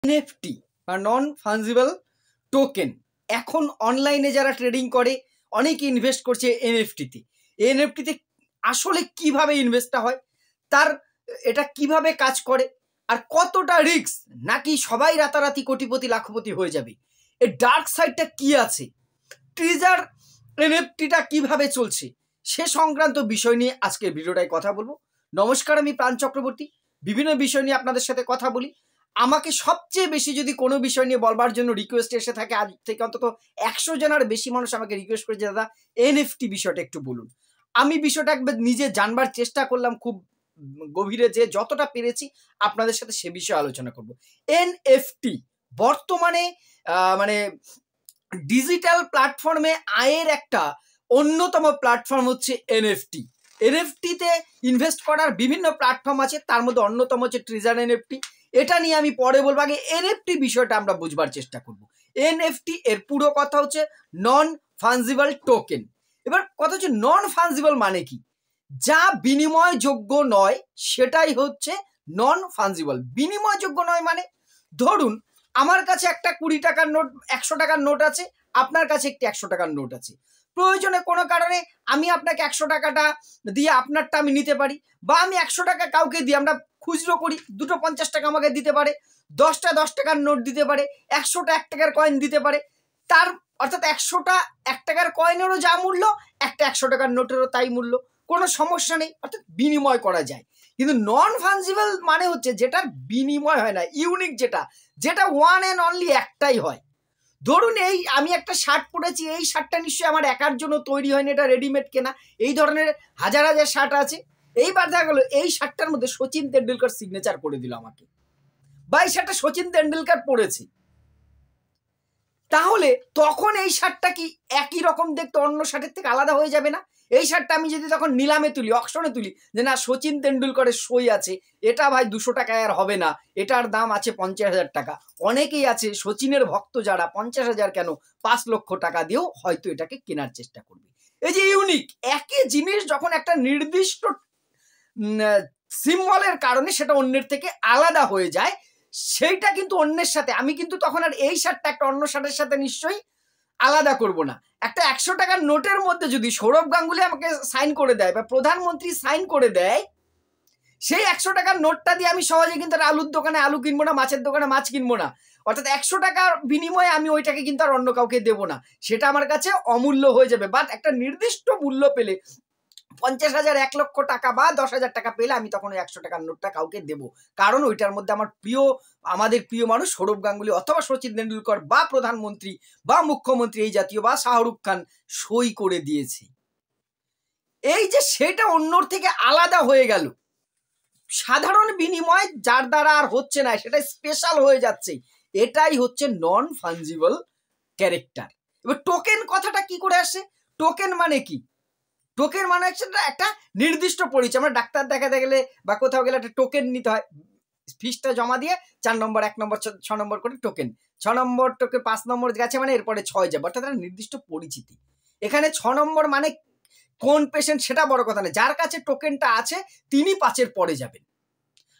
NFT বা non fungible token এখন অনলাইনে যারা ট্রেডিং করে অনেকে ইনভেস্ট করছে এনএফটিতে আসলে কিভাবে ইনভেস্টটা হয়, তার এটা কিভাবে কাজ করে, আর কতটা রিস্ক, নাকি সবাই রাতারাতি কোটিপতি লাখপতি হয়ে যাবে, এর ডার্ক সাইডটা কি আছে, ট্রিজার এনএফটিটা কিভাবে চলছে, সে সংক্রান্ত বিষয় নিয়ে আজকের ভিডিওটায় কথা বলবো। নমস্কার, আমি প্রাণ চক্রবর্তী। বিভিন্ন বিষয় নিয়ে আপনাদের সাথে কথা বলি। আমাকে সবচেয়ে বেশি যদি কোনো বিষয় নিয়ে বলবার জন্য রিকোয়েস্ট এসে থাকে, আজ থেকে অন্তত 100 জনের বেশি মানুষ আমাকে রিকোয়েস্ট করেছে, দাদা এনএফটি বিষয়টা একটু বলুন। আমি বিষয়টা একবার নিজে জানবার চেষ্টা করলাম খুব গভীরে, যে যতটা পেরেছি আপনাদের সাথে সে বিষয়ে আলোচনা করব। এনএফটি বর্তমানে মানে ডিজিটাল প্ল্যাটফর্মে আয়ের একটা অন্যতম প্ল্যাটফর্ম হচ্ছে এনএফটি। এনএফটিতে ইনভেস্ট করার বিভিন্ন প্ল্যাটফর্ম আছে, তার মধ্যে অন্যতম হচ্ছে ট্রিজার এনএফটি। এটা নিয়ে আমি পরে বলবো, আগে এনএফটি বিষয়টা আমরা বুঝবার চেষ্টা করব। এনএফটি এর পুরো কথা হচ্ছে নন ফাঞ্জিবল টোকেন। এবার কথা হচ্ছে নন ফাঞ্জিবল মানে কি? যা বিনিময়যোগ্য নয় সেটাই হচ্ছে নন ফাঞ্জিবল। বিনিময়যোগ্য নয় মানে, ধরুন আমার কাছে একটা 20 টাকার নোট, 100 টাকার নোট আছে, আপনার কাছে একটি 100 টাকার নোট আছে। প্রয়োজনে কোনো কারণে আমি আপনাকে 100 টাকাটা দিয়ে আপনারটা আমি নিতে পারি, বা আমি 100 টাকা কাউকে দিয়ে, আমরা খুচরো করি, দুটো 50 টাকা আমাকে দিতে পারে, 10টা 10 টাকার নোট দিতে পারে, 100টা 1 টাকার কয়েন দিতে পারে। তার অর্থাৎ 100টা 1 টাকার কয়েনেরও যা মূল্য, একটা 100 টাকার নোটেরও তাই মূল্য, কোনো সমস্যা নেই, অর্থাৎ বিনিময় করা যায়। কিন্তু নন ফাঞ্জিবল মানে হচ্ছে যেটার বিনিময় হয় না, ইউনিক, যেটা ওয়ান অ্যান্ড অনলি একটাই হয়। ধরুন এই আমি একটা শার্ট পরেছি, এই শার্টটা নিশ্চয়ই আমার একার জন্য তৈরি হয়নি, এটা রেডিমেড কেনা। এই ধরনের হাজার হাজার শার্ট আছে। এইবার দেখা গেল এই শার্টটার মধ্যে সচিন তেন্ডুলকার সিগনেচার করে দিল আমাকে, বা এই শার্টটা সচিন তেন্ডুলকার পরেছে, তাহলে তখন এই শার্টটা কি একই রকম দেখতে অন্য শার্টের থেকে আলাদা হয়ে যাবে না? এই শার্টটা আমি যদি তখন নিলামে তুলি, অকশনে তুলি, যে না সচিন তেন্ডুলকরের সই আছে, এটা ভাই 200 টাকায় আর হবে না, এটার দাম আছে 50,000 টাকা। অনেকেই আছে সচিনের ভক্ত যারা 50,000 কেন 5 লক্ষ টাকা দিয়েও হয়তো এটাকে কেনার চেষ্টা করবে। এই যে ইউনিক, একই জিনিস যখন একটা নির্দিষ্ট সিম্বলের কারণে সেটা অন্যের থেকে আলাদা হয়ে যায়, সেইটা কিন্তু অন্যের সাথে, আমি কিন্তু তখন আর এই শার্টটা একটা অন্য শার্টের সাথে নিশ্চয়ই আলাদা করব না। একটা 100 টাকার নোটের মধ্যে যদি সৌরভ গাঙ্গুলি আমাকে সাইন করে দেয় বা প্রধানমন্ত্রী সাইন করে দেয়, সেই 100 টাকার নোটটা দিয়ে আমি সহজে কিন্তু আলুর দোকানে আলু কিনবো না, মাছের দোকানে মাছ কিনবো না। অর্থাৎ 100 টাকার বিনিময়ে আমি ওইটাকে কিন্তু আর অন্য কাউকে দেবো না, সেটা আমার কাছে অমূল্য হয়ে যাবে। বাট একটা নির্দিষ্ট মূল্য পেলে, 50,000, 1 লক্ষ টাকা বা 10,000 টাকা পেলে আমি তখন ওই 100 টাকার নোটটা কাউকে দেবো, কারণ ওইটার মধ্যে আমাদের প্রিয় মানুষ সৌরভ গাঙ্গুলি অথবা সচিন তেন্ডুলকর বা প্রধানমন্ত্রী বা মুখ্যমন্ত্রী এই জাতীয় বা শাহরুখ খান সই করে দিয়েছে। এই যে সেটা অন্যর থেকে আলাদা হয়ে গেল, সাধারণ বিনিময় যার দ্বারা আর হচ্ছে না, সেটা স্পেশাল হয়ে যাচ্ছে, এটাই হচ্ছে নন ফাঞ্জিবল ক্যারেক্টার। এবার টোকেন কথাটা কি করে আসে? টোকেন মানে কি? টোকেন মানে হচ্ছে একটা নির্দিষ্ট পরিচয়। আমরা ডাক্তার দেখাতে গেলে বা কোথাও গেলে একটা টোকেন নিতে হয়, ফিসটা জমা দিয়ে 4 নম্বর, 1 নম্বর, 6 নম্বর করে টোকেন, 6 নম্বর টোকেন 5 নম্বর গেছে মানে এরপরে 6 যাবে, অর্থাৎ একটা নির্দিষ্ট পরিচিতি। এখানে 6 নম্বর মানে কোন পেশেন্ট সেটা বড় কথা না, যার কাছে টোকেনটা আছে তিনি 5-এর পরে যাবেন।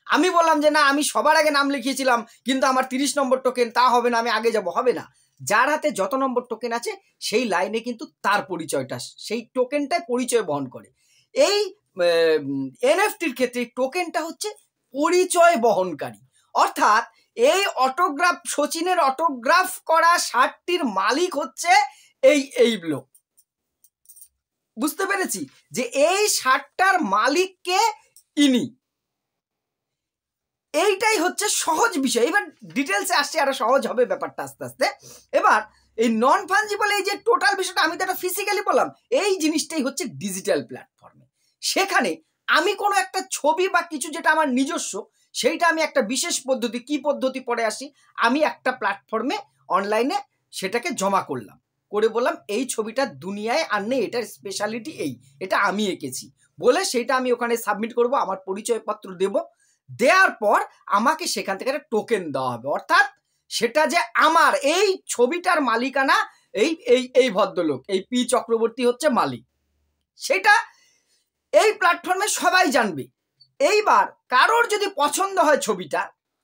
আমি বললাম যে না আমি সবার আগে নাম লিখিয়েছিলাম কিন্তু আমার 30 নম্বর টোকেন, তা হবে না, আমি আগে যাব, হবে না। যার হাতে যত নম্বর টোকেন আছে সেই লাইনে কিন্তু তার পরিচয়টা, সেই টোকেনটাই পরিচয় বহন করে। এই এনএফটির ক্ষেত্রে টোকেনটা হচ্ছে পরিচয় বহনকারী, অর্থাৎ এই অটোগ্রাফ, সচিনের অটোগ্রাফ করা শার্টটির মালিক হচ্ছে এই লোক। বুঝতে পেরেছি যে এই শার্টটার মালিককে ইনি। এইটাই হচ্ছে সহজ বিষয়। এবার ডিটেলসে আসছে, আরো সহজ হবে ব্যাপারটা আস্তে আস্তে। এবার এই নন ফাঞ্জিবল, এই যে টোটাল বিষয়টা আমি তো এটা ফিজিক্যালি বললাম, এই জিনিসটাই হচ্ছে ডিজিটাল প্ল্যাটফর্মে। সেখানে আমি কোনো একটা ছবি বা কিছু যেটা আমার নিজস্ব, সেইটা আমি একটা বিশেষ পদ্ধতি, কি পদ্ধতি পরে আসি, আমি একটা প্ল্যাটফর্মে অনলাইনে সেটাকে জমা করলাম, করে বললাম এই ছবিটা দুনিয়ায় আর নেই, এটার স্পেশালিটি এই, এটা আমি এঁকেছি বলে সেইটা আমি ওখানে সাবমিট করব, আমার পরিচয়পত্র দেব, দেওয়ার পর আমাকে সেখান থেকে একটা টোকেন দেওয়া হবে, অর্থাৎ সেটা যে আমার এই ছবিটার মালিকানা এই এই এই ভদ্রলোক, এই পি চক্রবর্তী হচ্ছে মালিক, সেটা এই প্ল্যাটফর্মে সবাই জানবে। এইবার কারোর যদি পছন্দ হয় ছবিটা,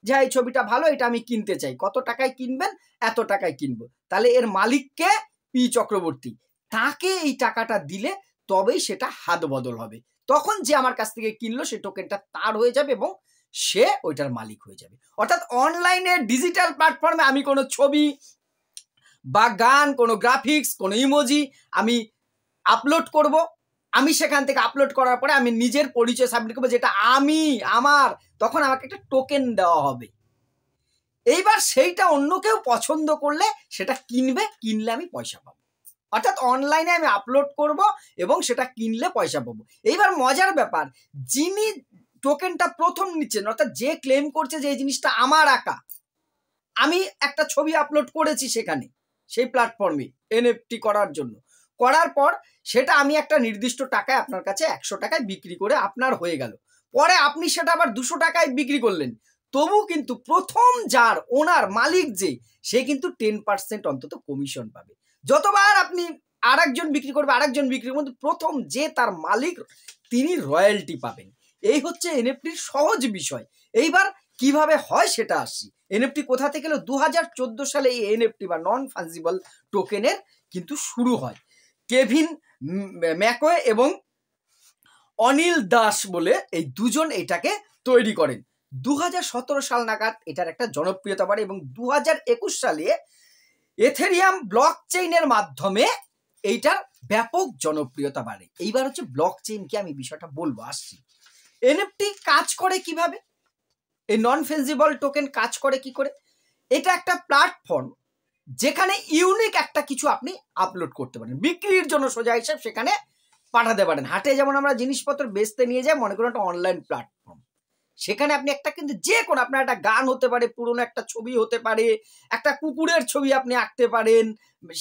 যে এই ছবিটা ভালো, এটা আমি কিনতে চাই, কত টাকায় কিনবেন, এত টাকায় কিনবো, তাহলে এর মালিককে পি চক্রবর্তী, তাকে এই টাকাটা দিলে তবেই সেটা হাত বদল হবে। তখন যে আমার কাছ থেকে কিনলো সে টোকেনটা তার হয়ে যাবে এবং সে ওইটার মালিক হয়ে যাবে। অর্থাৎ অনলাইনে ডিজিটাল প্ল্যাটফর্মে আমি কোনো ছবি বা গান, কোনো গ্রাফিক্স, কোনো ইমোজি আমি আপলোড করব, আমি সেখান থেকে আপলোড করার পরে আমি নিজের পরিচয় সাবমিট করবো, যেটা আমার, তখন আমাকে একটা টোকেন দেওয়া হবে। এইবার সেইটা অন্য কেউ পছন্দ করলে সেটা কিনবে, কিনলে আমি পয়সা পাবো। অর্থাৎ অনলাইনে আমি আপলোড করব এবং সেটা কিনলে পয়সা পাবো। এইবার মজার ব্যাপার, যিনি টোকেনটা প্রথম নিচ্ছেন, অর্থাৎ যে ক্লেম করছে যে এই জিনিসটা আমার আঁকা, আমি একটা ছবি আপলোড করেছি সেখানে, সেই প্ল্যাটফর্মে এনএফটি করার জন্য, করার পর সেটা আমি একটা নির্দিষ্ট টাকায় আপনার কাছে 100 টাকায় বিক্রি করে আপনার হয়ে গেল, পরে আপনি সেটা আবার 200 টাকায় বিক্রি করলেন, তবু কিন্তু প্রথম যার ওনার মালিক যে, সে কিন্তু 10% অন্তত কমিশন পাবে। যতবার আপনি আরেকজন বিক্রি করবে, আরেকজন বিক্রি করবে, প্রথম যে তার মালিক তিনি রয়্যালটি পাবেন। এই হচ্ছে এনএফটির সহজ বিষয়। এইবার কিভাবে হয় সেটা আসছি। এনএফটি কোথা থেকে এলো? 2014 সালে এই এনএফটি বা নন ফাঞ্জিবল টোকেনের কিন্তু শুরু হয়। কেভিন ম্যাকওয়ে এবং অনিল দাস বলে এই দুজন এটাকে তৈরি করেন। 2017 সাল নাগাদ এটার একটা জনপ্রিয়তা বাড়ে এবং 2021 সালে এথেরিয়াম ব্লক চেইনের মাধ্যমে এইটার ব্যাপক জনপ্রিয়তা বাড়ে। এইবার হচ্ছে ব্লক চেইনকে আমি বিষয়টা বলবো, আসছি। এনএফটি কাজ করে কিভাবে, এই নন ফাঞ্জিবল টোকেন কাজ করে কি করে? এটা একটা প্ল্যাটফর্ম যেখানে ইউনিক একটা কিছু আপনি আপলোড করতে পারেন, বিক্রির জন্য সোজা হিসাব সেখানে পাঠাতে পারেন। হাটে যেমন আমরা জিনিসপত্র বেচতে নিয়ে যাই, মনে করুন একটা অনলাইন প্ল্যাটফর্ম, সেখানে আপনি একটা কিন্তু যে কোনো, আপনার একটা গান হতে পারে, পুরনো একটা ছবি হতে পারে, একটা কুকুরের ছবি আপনি আঁকতে পারেন,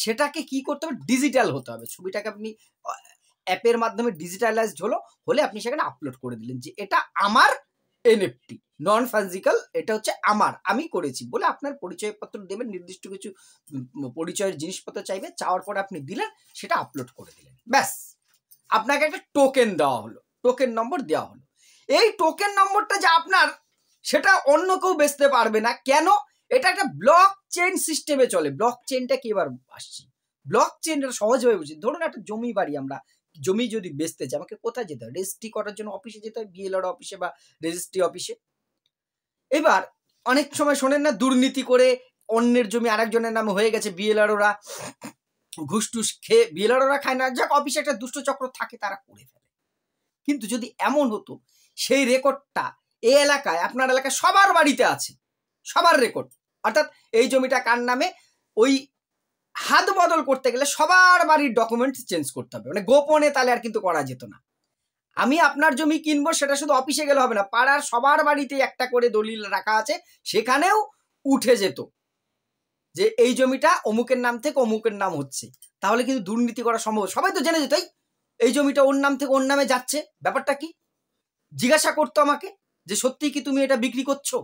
সেটাকে কি করতে হবে? ডিজিটাল হতে হবে। ছবিটাকে আপনি অ্যাপের মাধ্যমে ডিজিটালাইজড হলে আপনি সেখানে আপলোড করে দিলেন যে এটা আমার এনএফটি নন ফাঞ্জিবল, এটা হচ্ছে আমার, আমি করেছি বলে আপনার পরিচয়পত্র দেবেন, নির্দিষ্ট কিছু পরিচয়ের জিনিসপত্র চাইবে, চাওয়ার পরে আপনি দিলেন, সেটা আপলোড করে দিলেন, ব্যাস আপনাকে একটা টোকেন দেওয়া হলো, টোকেন নম্বর দেওয়া হলো। এই টোকেন নম্বরটা যে আপনার, সেটা অন্য কেউ বেচতে পারবে না। কেন? এটা একটা ব্লক চেইন সিস্টেমে চলে। ব্লক চেইনটা কি এবার আসছি, ব্লক চেইনটা সহজভাবে বুঝি। ধরুন একটা জমি বাড়ি, আমরা জমি যদি বেচতে চাই, আমাকে কোথায় যেতে হয়? রেজিস্ট্রি করার জন্য অফিসে যেতে হয়, বিএলআর অফিসে বা রেজিস্ট্রি অফিসে। এবার অনেক সময় শোনেন না, দুর্নীতি করে অন্যের জমি আরেকজনের নামে হয়ে গেছে, বিএলআরওরা ঘুষ টুস খেয়ে, বিএলআরওরা খায় না, যাক অফিসে একটা দুষ্ট চক্র থাকে, তারা করে ফেলে। কিন্তু যদি এমন হতো সেই রেকর্ডটা এই এলাকায়, আপনার এলাকায় সবার বাড়িতে আছে, সবার রেকর্ড, অর্থাৎ এই জমিটা কার নামে, ওই হাত বদল করতে গেলে সবার বাড়ির ডকুমেন্টস চেঞ্জ করতে হবে, মানে গোপনে, তাহলে আর কিন্তু করা যেত না। আমি আপনার জমি কিনবো, সেটা শুধু অফিসে গেলে হবে না, পাড়ার সবার বাড়িতে একটা করে দলিল রাখা আছে, সেখানেও উঠে যেত যে এই জমিটা অমুকের নাম থেকে অমুকের নাম হচ্ছে, তাহলে কিন্তু দুর্নীতি করা সম্ভব। সবাই তো জেনে যেত এই জমিটা ওর নাম থেকে ওর নামে যাচ্ছে, ব্যাপারটা কি, জিজ্ঞাসা করতো আমাকে যে সত্যি কি তুমি এটা বিক্রি করছো।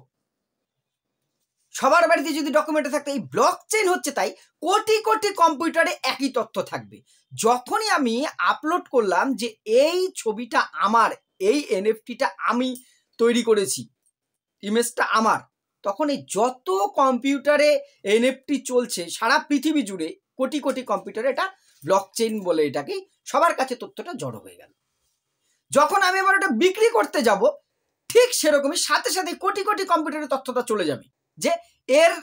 সবার বাড়িতে যদি ডকুমেন্টে থাকতো, এই ব্লক চেইন হচ্ছে তাই কোটি কোটি কম্পিউটারে একই তথ্য থাকবে। যখনই আমি আপলোড করলাম যে এই ছবিটা আমার, এই এনএফটিটা আমি তৈরি করেছি, ইমেজটা আমার, তখন এই যত কম্পিউটারে এনএফটি চলছে সারা পৃথিবী জুড়ে, কোটি কোটি কম্পিউটারে, এটা ব্লক চেইন বলে এটাকে, সবার কাছে তথ্যটা জড়ো হয়ে গেল। যখন আমি আবার ওটা বিক্রি করতে যাব, ঠিক সেরকমই সাথে সাথে কোটি কোটি কম্পিউটারের তথ্যটা চলে যাবে যে এর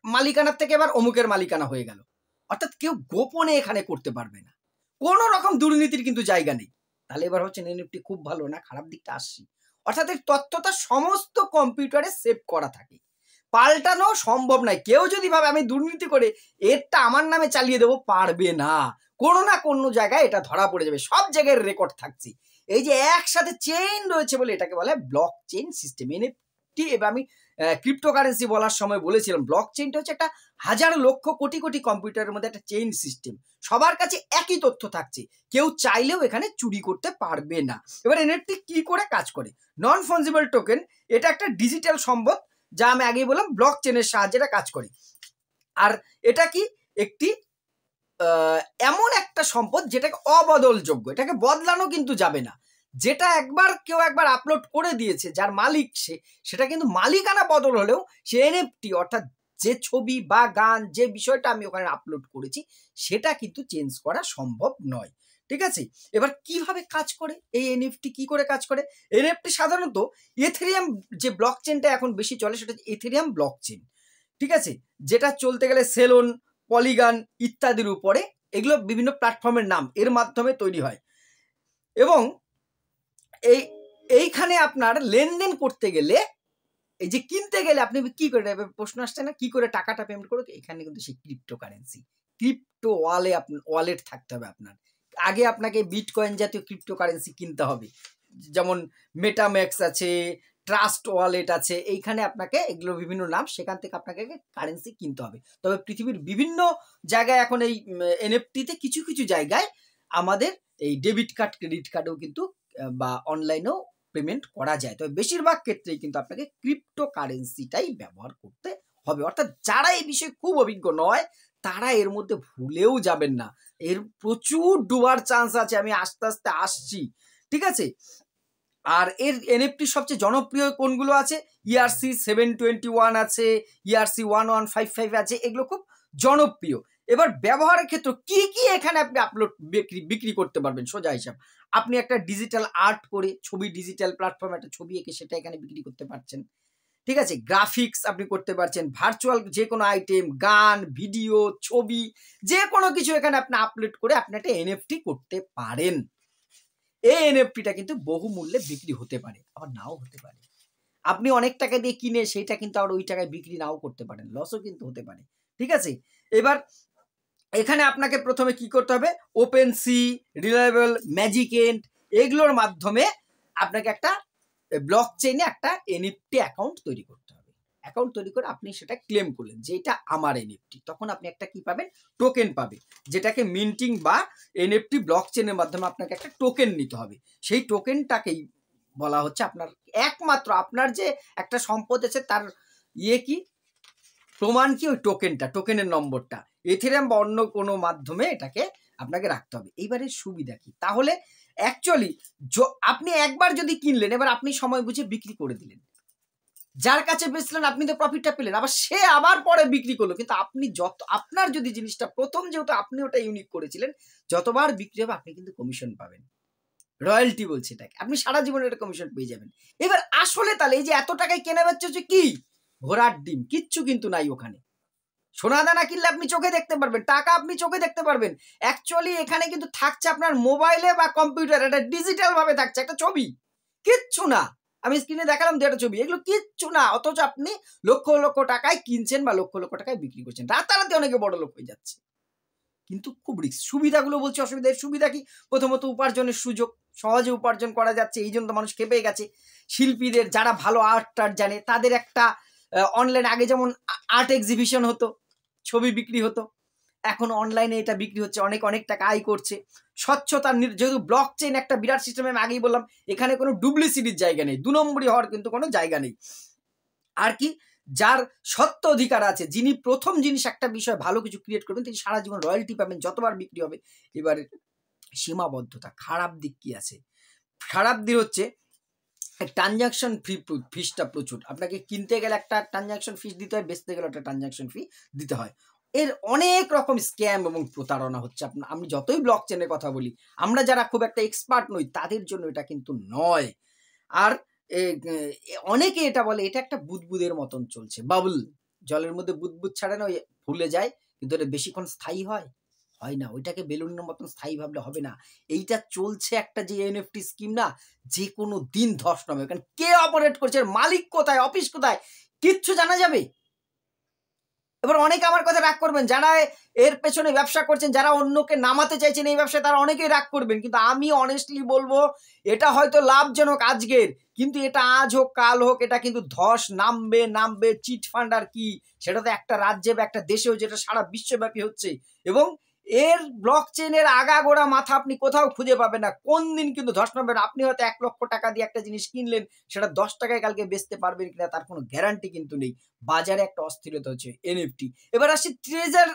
মালিকানার থেকে এবার অমুকের মালিকানা হয়ে গেল। অর্থাৎ কেউ গোপনে এখানে করতে পারবে না, কোনো রকম দুর্নীতির কিন্তু জায়গা নেই। তাহলে এবার হচ্ছে এনএফটি খুব ভালো না খারাপ দিকটা আসছি। অর্থাৎ এর তথ্যটা সমস্ত কম্পিউটারে সেভ করা থাকে, পাল্টানো সম্ভব নয়। কেউ যদি ভাবে আমি দুর্নীতি করে এরটা আমার নামে চালিয়ে দেবো, পারবে না। কোনো না কোনো জায়গায় এটা ধরা পড়ে যাবে, সব জায়গায় রেকর্ড থাকছে। এই যে একসাথে চেইন রয়েছে বলে এটাকে বলে ব্লক চেইন সিস্টেম। এনএফটি, এবার আমি ক্রিপ্টোকারেন্সি বলার সময় বলেছিলাম, ব্লক চেইনটা হচ্ছে একটা হাজার লক্ষ কোটি কোটি কম্পিউটারের মধ্যে একটা চেইন সিস্টেম, সবার কাছে একই তথ্য থাকছে, কেউ চাইলেও এখানে চুরি করতে পারবে না। এবার এনএফটি কি করে কাজ করে? নন ফাঞ্জিবল টোকেন, এটা একটা ডিজিটাল সম্পদ, যা আমি আগেই বললাম ব্লক চেইনের সাহায্যে এটা কাজ করে। আর এটা কি একটি এমন একটা সম্পদ যেটাকে অবদলযোগ্য, এটাকে বদলানো কিন্তু যাবে না। যেটা কেউ একবার আপলোড করে দিয়েছে, যার মালিক সেটা কিন্তু মালিকানা বদল হলেও সে এনএফটি অর্থাৎ যে ছবি বা গান যে বিষয়টা আমি ওখানে আপলোড করেছি সেটা কিন্তু চেঞ্জ করা সম্ভব নয়। ঠিক আছে, এবার কিভাবে কাজ করে এই এনএফটি, কি করে কাজ করে? এনএফটি সাধারণত এথেরিয়াম যে ব্লক চেনটা এখন বেশি চলে সেটা এথেরিয়াম ব্লক চেন। ঠিক আছে, যেটা চলতে গেলে সেলন, পলিগন ইত্যাদির উপরে, এগুলো বিভিন্ন প্ল্যাটফর্মের নাম, এর মাধ্যমে তৈরি হয়। এবং এইখানে আপনার লেনদেন করতে গেলে, এই যে কিনতে গেলে আপনি কি করে, প্রশ্ন আসছে না, কি করে টাকাটা পেমেন্ট করবে? এখানে কিন্তু সেই ক্রিপ্টোকারেন্সি, ক্রিপ্টো ওয়ালেট থাকতে হবে আপনার। আগে আপনাকে বিটকয়েন জাতীয় ক্রিপ্টোকারেন্সি কিনতে হবে, যেমন মেটাম্যাক্স আছে, ট্রাস্ট ওয়ালেট আছে, এইখানে আপনাকে এগুলো বিভিন্ন নাম, সেখান থেকে আপনাকে কারেন্সি কিনতে হবে। তবে পৃথিবীর বিভিন্ন জায়গায় এখন এই এনএফটিতে কিছু কিছু জায়গায় আমাদের এই ডেবিট কার্ড, ক্রেডিট কার্ডেও কিন্তু বা অনলাইনেও পেমেন্ট করা যায়। তবে বেশিরভাগ ক্ষেত্রেই কিন্তু আপনাকে ক্রিপ্টোকারেন্সিটাই ব্যবহার করতে হবে। অর্থাৎ যারা এই বিষয়ে খুব অভিজ্ঞ নয় তারা এর মধ্যে ভুলেও যাবেন না, এর প্রচুর ডুবার চান্স আছে। আমি আস্তে আস্তে আসছি, ঠিক আছে। আর এর এনএফটি সবচেয়ে জনপ্রিয় কোনগুলো আছে? ERC 721 আছে, ERC 1155 আছে, এগুলো খুব জনপ্রিয়। এবার ব্যবহারের ক্ষেত্রে কি কি এখানে আপনি বিক্রি করতে পারবেন? সোজা হিসাব, আপনি একটা ডিজিটাল আর্ট করে, ছবি ডিজিটাল প্ল্যাটফর্মে একটা ছবি এঁকে সেটা এখানে বিক্রি করতে পারছেন। ঠিক আছে, গ্রাফিক্স আপনি করতে পারছেন, ভার্চুয়াল যে কোনো আইটেম, গান, ভিডিও, ছবি, যে কোনো কিছু এখানে আপনি আপলোড করে আপনি একটা এনএফটি করতে পারেন। এই এনএফটিটা কিন্তু বহু মূল্যে বিক্রি হতে পারে, আবার নাও হতে পারে। আপনি অনেক টাকা দিয়ে কিনে সেইটা কিন্তু আবার ওই টাকায় বিক্রি নাও করতে পারেন, লসও কিন্তু হতে পারে। ঠিক আছে, এবার এখানে আপনাকে প্রথমে কি করতে হবে? ওপেনসি, রিলায়েবল, ম্যাজিকেন্ট, এগুলোর মাধ্যমে আপনাকে একটা ব্লক চেইনে একটা এনএফটি অ্যাকাউন্ট তৈরি করতে হবে। অ্যাকাউন্ট তৈরি করে আপনি সেটা ক্লেম করলেন যে এটা আমার এনএফটি, তখন আপনি একটা কি পাবেন? টোকেন পাবে, যেটাকে মিন্টিং বা এনএফটি ব্লক চেনের মাধ্যমে আপনাকে একটা টোকেন নিতে হবে। সেই টোকেনটাকেই বলা হচ্ছে আপনার একমাত্র, আপনার যে একটা সম্পদ আছে তার কি প্রমাণ কি? ওই টোকেনটা, টোকেনের নম্বরটা এথেরিয়াম বা অন্য কোনো মাধ্যমে এটাকে আপনাকে রাখতে হবে। এইবারের সুবিধা কি? তাহলে অ্যাকচুয়ালি আপনি একবার যদি কিনলেন, এবার আপনি সময় বুঝে বিক্রি করে দিলেন, যার কাছে বেচলেন আপনি তো প্রফিটটা পেলেন, আবার সে আবার পরে বিক্রি করলো, কিন্তু আপনি আপনার যদি জিনিসটা প্রথম, যেহেতু আপনি ওটা ইউনিক করেছিলেন, যতবার বিক্রি হবে আপনি কিন্তু কমিশন পাবেন, রয়্যালটি বলছে এটাকে, আপনি সারা জীবনে একটা কমিশন পেয়ে যাবেন। এবার আসলে তাহলে এই যে এত টাকায় কেনা বেচা হচ্ছে কি? ঘোড়ার ডিম, কিচ্ছু কিন্তু নাই ওখানে। সোনা দানা কিনলে আপনি চোখে দেখতে পারবেন, টাকা আপনি চোখে দেখতে পারবেন, অ্যাকচুয়ালি এখানে কিন্তু থাকছে আপনার মোবাইলে বা কম্পিউটার, এটা ডিজিটাল ভাবে থাকছে একটা ছবি, কিচ্ছু না। আমি স্ক্রিনে দেখালাম দুটো ছবি, এগুলো কিচ্ছু না, অথচ আপনি লক্ষ লক্ষ টাকায় কিনছেন বা লক্ষ লক্ষ টাকায় বিক্রি করছেন, রাতারাতি অনেকে বড় লোক হয়ে যাচ্ছে। কিন্তু খুব রিস্ক। সুবিধাগুলো বলছি, অসুবিধা। সুবিধা কি? প্রথমত উপার্জনের সুযোগ, সহজে উপার্জন করা যাচ্ছে, এই জন্য তো মানুষ খেপে গেছে। শিল্পীদের, যারা ভালো আর্ট জানে তাদের একটা অনলাইন, আগে যেমন আর্ট এক্সিবিশন হতো, ছবি বিক্রি হতো, এখন অনলাইনে এটা বিক্রি হচ্ছে, অনেক অনেক টাকা আয় করছে। স্বচ্ছতার, যেহেতু ব্লক চেইন একটা বিরাট সিস্টেম, আমি আগেই বললাম এখানে কোনো ডুপ্লিসিটির জায়গা নেই, 2 নম্বরই হওয়ার কিন্তু কোনো জায়গা নেই। আর কি, যার সত্য অধিকার আছে, যিনি প্রথম জিনিস একটা বিষয় ভালো কিছু ক্রিয়েট করবেন, তিনি সারা জীবন রয়্যালটি পাবেন, যতবার বিক্রি হবে। এবারে সীমাবদ্ধতা, খারাপ দিক কি আছে? খারাপ দিক হচ্ছে ট্রানজাকশন ফিসটা প্রচুর, আপনাকে কিনতে গেলে একটা ট্রানজাকশন ফিস দিতে হয়, বেচতে গেলে একটা ট্রানজাকশন ফি দিতে হয়। এর অনেক রকম স্ক্যাম এবং প্রতারণা হচ্ছে। আমি যতই ব্লক চেনের কথা বলি, আমরা যারা খুব একটা এক্সপার্ট নই তাদের জন্য এটা কিন্তু নয়। আর অনেকে এটা বলে এটা একটা বুদবুদের মতন চলছে, বাবল, জলের মধ্যে বুদবুদ ছাড়ে না, ওই ভুলে যায়, কিন্তু এটা বেশিক্ষণ স্থায়ী হয় না, ওইটাকে বেলুনের মতন স্থায়ী ভাবলে হবে না। এইটা চলছে একটা যে এনএফটি স্কিম না, যে কোনো দিন ধস নামে। কারণ কে অপারেট করছে, মালিক কোথায়, অফিস কোথায়, কিচ্ছু জানা যাবে। এবার অনেকে আমার কথা রাগ করবেন, যারা এর পেছনে ব্যবসা করছেন, যারা অন্যকে নামাতে চাইছেন এই ব্যবসায়, তারা অনেকেই রাগ করবেন, কিন্তু আমি অনেস্টলি বলবো এটা হয়তো লাভজনক আজকের, কিন্তু এটা আজ হোক কাল হোক এটা কিন্তু ধস নামবে। চিট ফান্ড আর কি, সেটা তো একটা রাজ্যে বা একটা দেশেও, যেটা সারা বিশ্বব্যাপী হচ্ছে। এবং এর ব্লক চেনের আগাগোড়া মাথা আপনি কোথাও খুঁজে পাবেন না, কোন দিন কিন্তু ধস নামবে না। আপনি হয়তো 1 লক্ষ টাকা দিয়ে একটা জিনিস কিনলেন, সেটা 10 টাকায় কালকে বেচতে পারবেন কিনা তার কোনো গ্যারান্টি কিন্তু নেই। বাজারে একটা অস্থিরতা হচ্ছে এনএফটি। এবার আসি ট্রেজার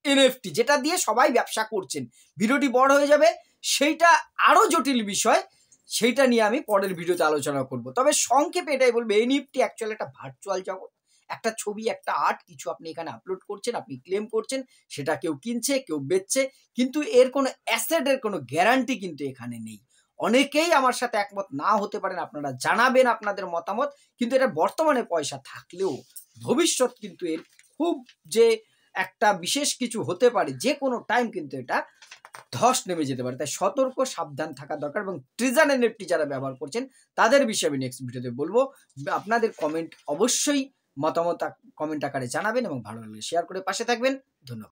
এনএফটি, যেটা দিয়ে সবাই ব্যবসা করছেন। ভিডিওটি বড় হয়ে যাবে, সেইটা আরো জটিল বিষয়, সেইটা নিয়ে আমি পরের ভিডিওতে আলোচনা করব। তবে সংক্ষেপে এটাই বলবো, এনইএফটি অ্যাকচুয়ালি একটা ভার্চুয়াল জগৎ। একটা ছবি, একটা আর্ট, কিছু আপনি এখানে আপলোড করছেন, আপনি ক্লেম করছেন, সেটা কেউ কিনছে, কেউ বেচছে, কিন্তু এর কোনো অ্যাসেটের কোনো গ্যারান্টি কিন্তু এখানে নেই। অনেকেই আমার সাথে একমত না হতে পারেন, আপনারা জানাবেন আপনাদের মতামত, কিন্তু এটা বর্তমানে পয়সা থাকলেও ভবিষ্যৎ কিন্তু এর খুব যে একটা বিশেষ কিছু হতে পারে, যে কোনো টাইম কিন্তু এটা ধস নেমে যেতে পারে। তাই সতর্ক সাবধান থাকা দরকার, এবং ট্রেজার এনএফটি যারা ব্যবহার করছেন তাদের বিষয়ে আমি নেক্সট ভিডিওতে বলবো। আপনাদের কমেন্ট অবশ্যই মতামত কমেন্ট আকারে জানাবেন, এবং ভালো লাগলে শেয়ার করে পাশে থাকবেন। ধন্যবাদ।